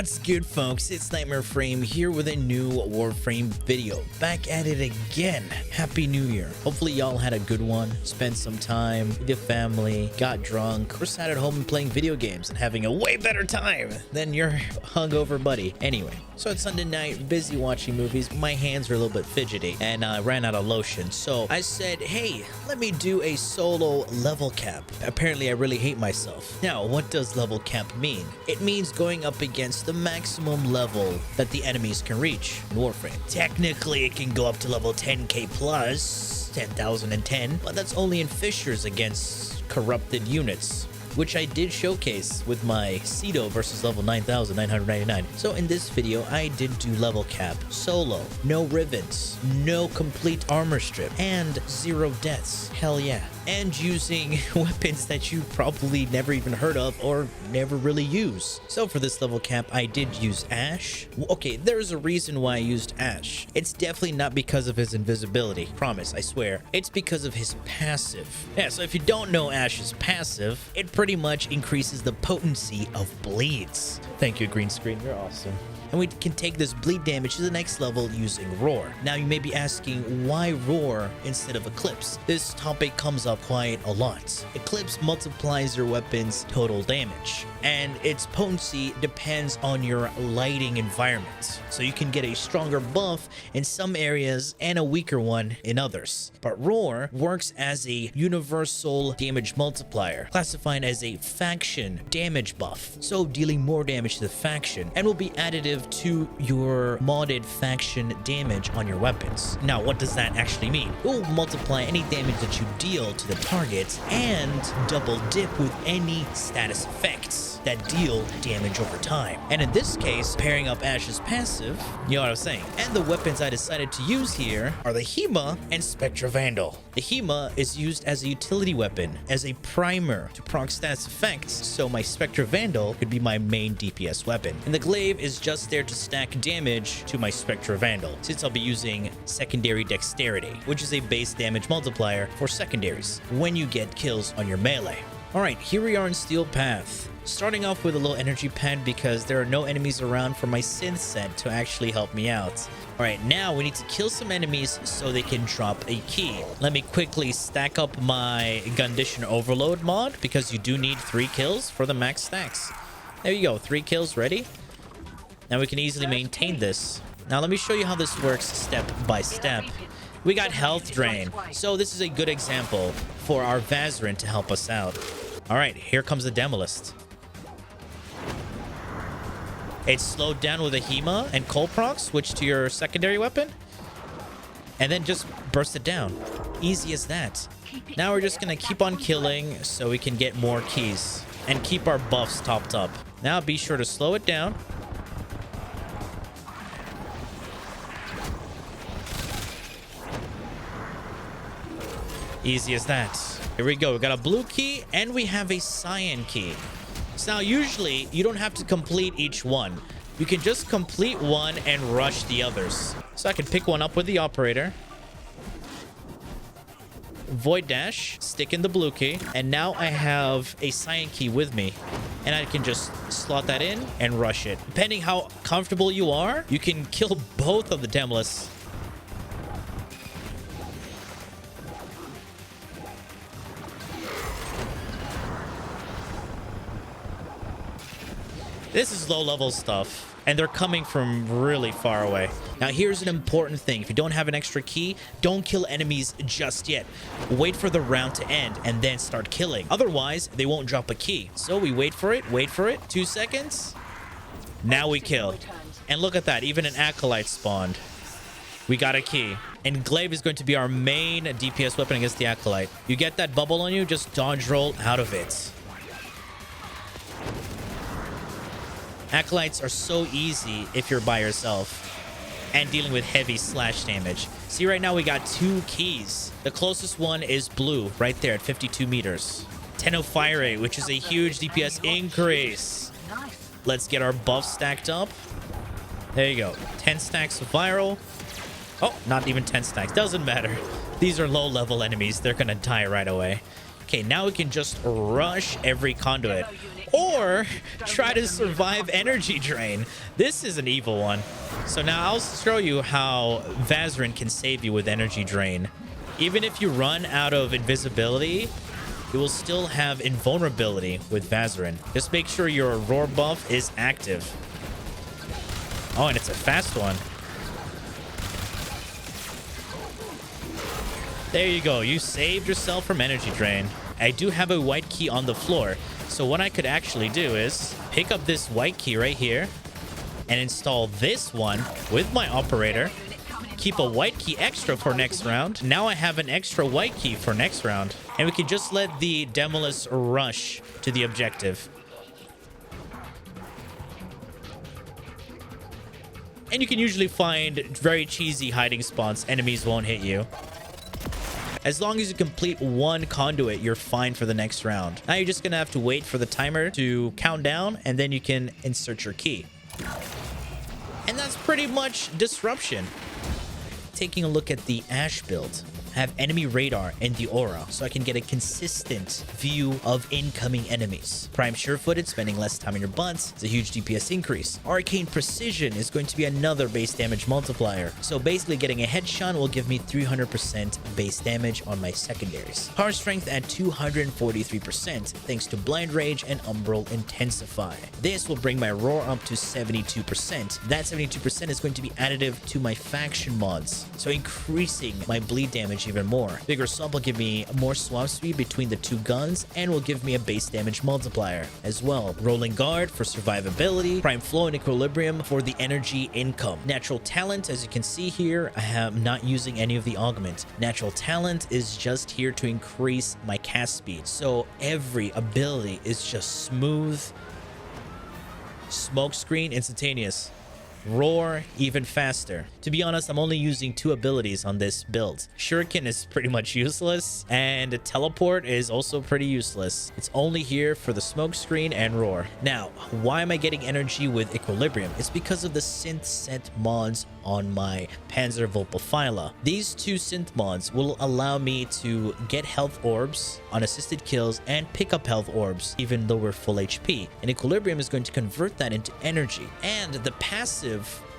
What's good, folks? It's Nightmare Frame here with a new Warframe video. Back at it again. Happy New Year. Hopefully y'all had a good one. Spent some time with your family, got drunk, or sat at home and playing video games and having a way better time than your hungover buddy. Anyway, so it's Sunday night, busy watching movies. My hands are a little bit fidgety and I ran out of lotion. So I said, hey, let me do a solo level cap. Apparently I really hate myself. Now, what does level cap mean? It means going up against the maximum level that the enemies can reach in Warframe. Technically, it can go up to level 10k plus, 10,010, but that's only in fissures against corrupted units, which I did showcase with my Cedo versus level 9,999. So in this video, I did do level cap solo, no Rivens, no complete armor strip, and 0 deaths. Hell yeah. And using weapons that you probably never even heard of or never really use. So for this level cap, I did use Ash. Okay, there's a reason why I used Ash. It's definitely not because of his invisibility. Promise, I swear. It's because of his passive. Yeah, so if you don't know Ash's passive, it pretty much increases the potency of bleeds. Thank you, green screen. You're awesome. And we can take this bleed damage to the next level using Roar. Now you may be asking, why Roar instead of Eclipse? This topic comes up quite a lot. Eclipse multiplies your weapon's total damage, and its potency depends on your lighting environment. So you can get a stronger buff in some areas and a weaker one in others. But Roar works as a universal damage multiplier, classified as a faction damage buff, so dealing more damage to the faction, and will be additive to your modded faction damage on your weapons. Now, what does that actually mean? It will multiply any damage that you deal to the target and double dip with any status effects that deal damage over time. And in this case, pairing up Ash's passive, you know what I was saying. And the weapons I decided to use here are the HEMA and SPECTRA VANDAL. The HEMA is used as a utility weapon, as a primer to proc status effects, so my SPECTRA VANDAL could be my main DPS weapon. And the GLAIVE is just there to stack damage to my SPECTRA VANDAL, since I'll be using secondary dexterity, which is a base damage multiplier for secondaries when you get kills on your melee. Alright, here we are in Steel Path. Starting off with a little energy pad because there are no enemies around for my synth set to actually help me out. Alright, now we need to kill some enemies so they can drop a key. Let me quickly stack up my Condition Overload mod because you do need 3 kills for the max stacks. There you go, 3 kills ready. Now we can easily maintain this. Now let me show you how this works step by step. We got health drain, so this is a good example for our Vazarin to help us out. Alright, here comes the Demolist. It's slowed down with a HEMA and cold proc, switch to your secondary weapon, and then just burst it down. Easy as that. Now we're just gonna keep on killing so we can get more keys and keep our buffs topped up. Now be sure to slow it down. Easy as that. Here we go. We got a blue key and we have a cyan key. So now usually you don't have to complete each one. You can just complete one and rush the others. So I can pick one up with the operator. Void dash, stick in the blue key, and now I have a cyan key with me. And I can just slot that in and rush it. Depending how comfortable you are, you can kill both of the Demolists. This is low-level stuff, and they're coming from really far away. Now, here's an important thing. If you don't have an extra key, don't kill enemies just yet. Wait for the round to end, and then start killing. Otherwise, they won't drop a key. So we wait for it, 2 seconds. Now we kill. And look at that, even an Acolyte spawned. We got a key. And Glaive is going to be our main DPS weapon against the Acolyte. You get that bubble on you, just dodge roll out of it. Acolytes are so easy if you're by yourself and dealing with heavy slash damage. See, right now we got 2 keys. The closest one is blue right there at 52 meters. 10 fire rate, which is a huge DPS increase. Let's get our buff stacked up. There you go. 10 stacks of viral. Oh, not even 10 stacks. Doesn't matter. These are low level enemies. They're gonna die right away. Okay, now we can just rush every conduit or try to survive energy drain. This is an evil one. So now I'll show you how Vazarin can save you with energy drain. Even if you run out of invisibility, you will still have invulnerability with Vazarin. Just make sure your roar buff is active. Oh, and it's a fast one. There you go. You saved yourself from energy drain. I do have a white key on the floor. So what I could actually do is pick up this white key right here and install this one with my operator. Keep a white key extra for next round. Now I have an extra white key for next round. And we can just let the Demolus rush to the objective. And you can usually find very cheesy hiding spots. Enemies won't hit you. As long as you complete one conduit, you're fine for the next round. Now you're just going to have to wait for the timer to count down, and then you can insert your key. And that's pretty much Disruption. Taking a look at the Ash build. I have enemy radar and the aura, so I can get a consistent view of incoming enemies. Prime sure-footed, spending less time on your butts, is a huge DPS increase. Arcane precision is going to be another base damage multiplier. So basically getting a headshot will give me 300% base damage on my secondaries. Power strength at 243% thanks to blind rage and umbral intensify. This will bring my roar up to 72%. That 72% is going to be additive to my faction mods, so increasing my bleed damage even more. Bigger swap will give me more swap speed between the two guns and will give me a base damage multiplier as well. Rolling guard for survivability, prime flow and equilibrium for the energy income. Natural talent, as you can see here, I am not using any of the augment. Natural talent is just here to increase my cast speed, so every ability is just smooth. Smoke screen, instantaneous. Roar, even faster. To be honest, I'm only using 2 abilities on this build. Shuriken is pretty much useless, and Teleport is also pretty useless. It's only here for the smoke screen and roar. Now, why am I getting energy with Equilibrium? It's because of the synth set mods on my Panzer Volpophyla. These 2 synth mods will allow me to get health orbs on assisted kills and pick up health orbs even though we're full HP. And Equilibrium is going to convert that into energy. And the passive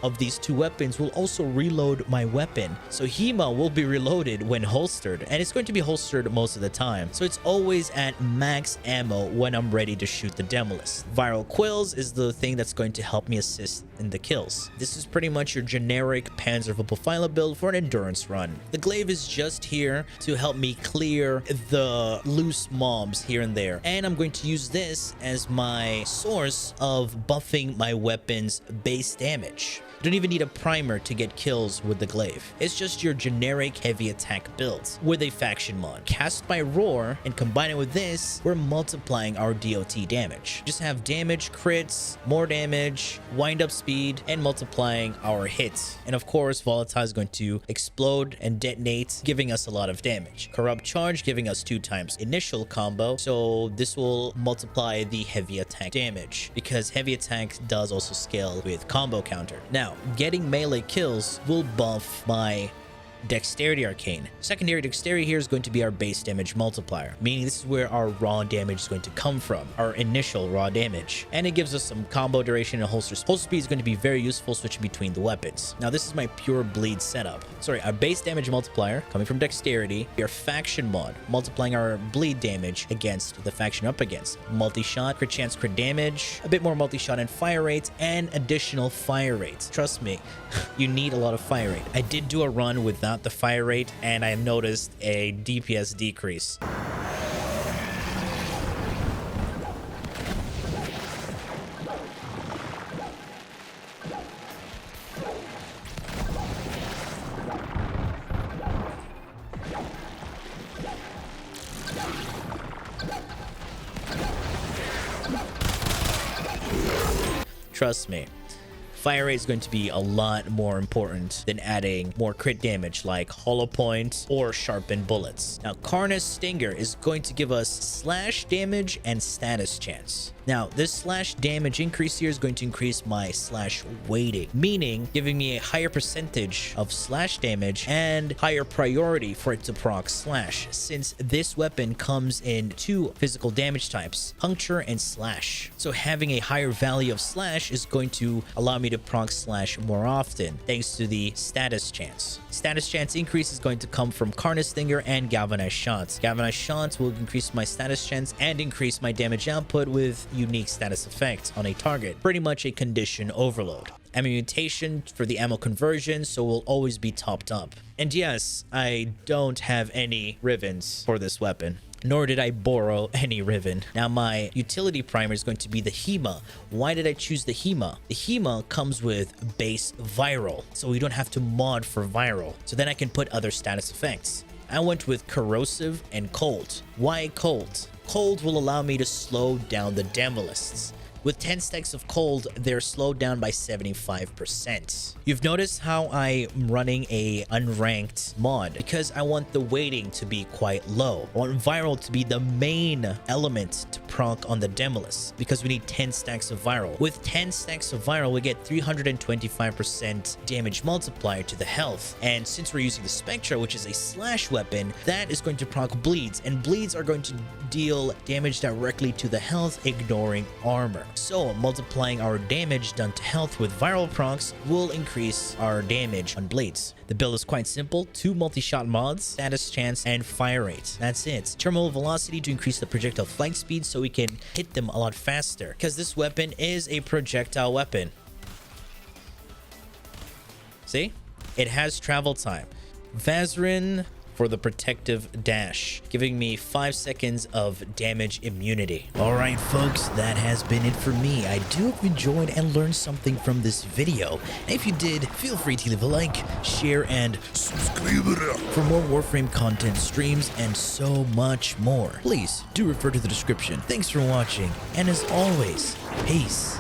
of these 2 weapons will also reload my weapon. So Hema will be reloaded when holstered, and it's going to be holstered most of the time. So it's always at max ammo when I'm ready to shoot the Demolus. Viral Quills is the thing that's going to help me assist in the kills. This is pretty much your generic Panzer Volpophyla build for an endurance run. The Glaive is just here to help me clear the loose mobs here and there. And I'm going to use this as my source of buffing my weapon's base damage. You don't even need a primer to get kills with the Glaive. It's just your generic heavy attack build with a faction mod. Cast by Roar and combine it with this, we're multiplying our DOT damage. Just have damage, crits, more damage, wind up speed, and multiplying our hits. And of course, Volatile is going to explode and detonate, giving us a lot of damage. Corrupt Charge giving us 2 times initial combo, so this will multiply the heavy attack damage because heavy attack does also scale with combo counter. Now, getting melee kills will buff my Dexterity Arcane. Secondary Dexterity here is going to be our base damage multiplier, meaning this is where our raw damage is going to come from, our initial raw damage. And it gives us some combo duration and holster. Holster speed is going to be very useful switching between the weapons. Now, this is my pure bleed setup. Sorry, our base damage multiplier coming from Dexterity, our faction mod, multiplying our bleed damage against the faction up against. Multi-shot, crit chance, crit damage, a bit more multi-shot and fire rate, and additional fire rate. Trust me, you need a lot of fire rate. I did do a run without the fire rate, and I noticed a DPS decrease. Trust me. Fire rate is going to be a lot more important than adding more crit damage like hollow point or sharpened bullets. Now, Karna's Stinger is going to give us slash damage and status chance. Now, this slash damage increase here is going to increase my slash weighting, meaning giving me a higher percentage of slash damage and higher priority for it to proc slash, since this weapon comes in 2 physical damage types, puncture and slash. So having a higher value of slash is going to allow me to proc slash more often, thanks to the status chance. Status chance increase is going to come from Carnage Stinger and Galvanized Shots. Galvanized Shots will increase my status chance and increase my damage output with unique status effects on a target. Pretty much a condition overload. Ammo mutation for the ammo conversion, so will always be topped up. And yes, I don't have any Rivens for this weapon, nor did I borrow any Riven. Now, my utility primer is going to be the HEMA. Why did I choose the HEMA? The HEMA comes with base viral, so we don't have to mod for viral. So then I can put other status effects. I went with corrosive and cold. Why cold? Cold will allow me to slow down the Demolists. With 10 stacks of cold, they're slowed down by 75%. You've noticed how I'm running a unranked mod because I want the weighting to be quite low. I want viral to be the main element to proc on the Demolists because we need 10 stacks of viral. With 10 stacks of viral, we get 325% damage multiplier to the health. And since we're using the Spectra, which is a slash weapon, that is going to proc bleeds, and bleeds are going to deal damage directly to the health, ignoring armor. So multiplying our damage done to health with viral procs will increase our damage on bleeds. The build is quite simple: 2 multi-shot mods, status chance, and fire rate. That's it. Terminal velocity to increase the projectile flight speed so we can hit them a lot faster, because this weapon is a projectile weapon. See? It has travel time. Vazarin for the protective dash, giving me 5 seconds of damage immunity. All right, folks, that has been it for me. I do hope you enjoyed and learned something from this video. And if you did, feel free to leave a like, share, and subscribe for more Warframe content, streams, and so much more. Please do refer to the description. Thanks for watching, and as always, peace.